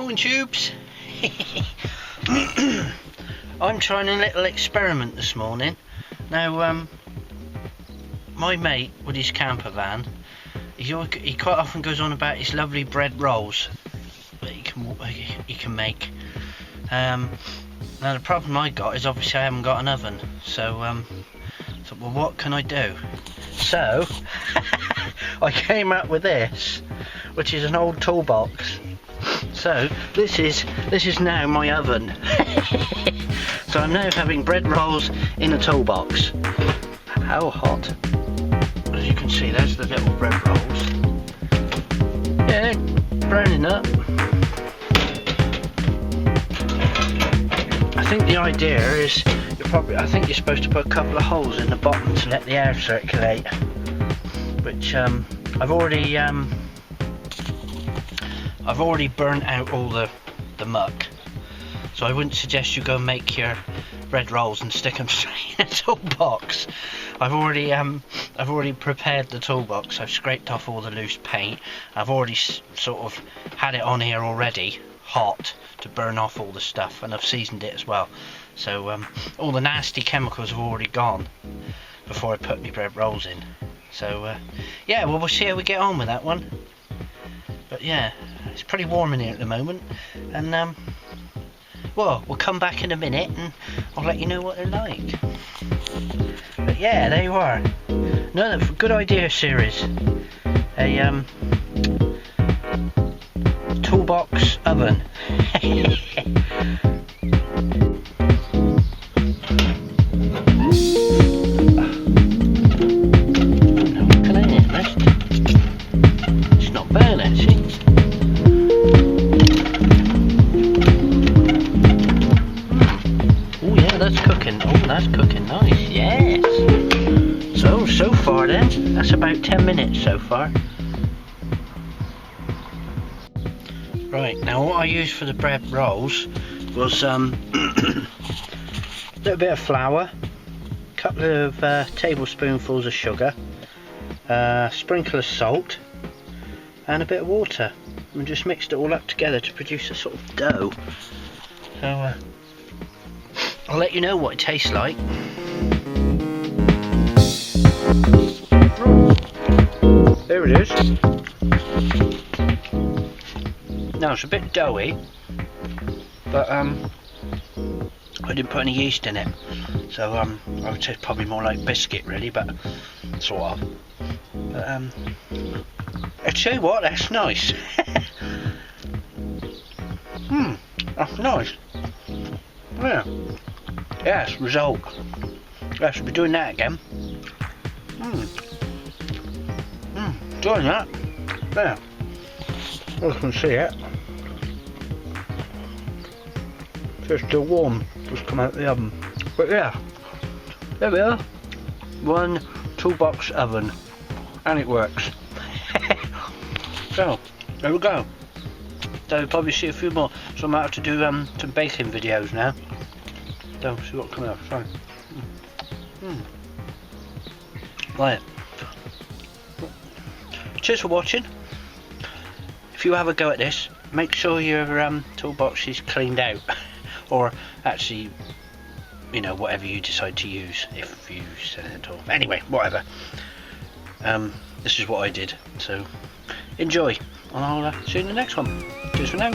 Morning, tubes. I'm trying a little experiment this morning. Now, my mate with his camper van, he quite often goes on about his lovely bread rolls that he can make. Now the problem I got is obviously I haven't got an oven, so well, what can I do? So I came up with this, which is an old toolbox. So this is now my oven. So I'm now having bread rolls in a toolbox. How hot! As you can see, there's the little bread rolls. Yeah, browning up. I think the idea is I think you're supposed to put a couple of holes in the bottom to let the air circulate, which I've already burnt out all the muck, so I wouldn't suggest you go and make your bread rolls and stick them straight in a toolbox. I've already prepared the toolbox. I've scraped off all the loose paint. I've already sort of had it on here already, hot, to burn off all the stuff, and I've seasoned it as well. So all the nasty chemicals have already gone before I put my bread rolls in. So yeah, well, we'll see how we get on with that one. But yeah, it's pretty warm in here at the moment, and well, we'll come back in a minute and I'll let you know what they're like. But yeah, there you are. Another good idea series. A toolbox oven. It's not bad actually. Oh yeah, that's cooking. Oh, that's cooking nice. Yes. So far then, that's about 10 minutes so far. Right, now what I used for the bread rolls was a little bit of flour, a couple of tablespoonfuls of sugar, a sprinkle of salt, and a bit of water, and just mixed it all up together to produce a sort of dough. So I'll let you know what it tastes like. There it is. Now it's a bit doughy, but I didn't put any yeast in it, so I would say it's probably more like biscuit really, but sort of. But I tell you what, that's nice. That's nice. Yeah. Yes, result. I should be doing that again. Doing that. There. You can see it. It's still warm. Just come out of the oven. But yeah, there we are. One toolbox oven, and it works. So there we go. So you'll probably see a few more. So I might have to do some baking videos now. So see what comes out. Sorry. Right. Cheers for watching. If you have a go at this, make sure your toolbox is cleaned out, or actually, you know, whatever you decide to use, if you use it at all. Anyway, whatever. This is what I did. So enjoy, and I'll see you in the next one. Cheers for now.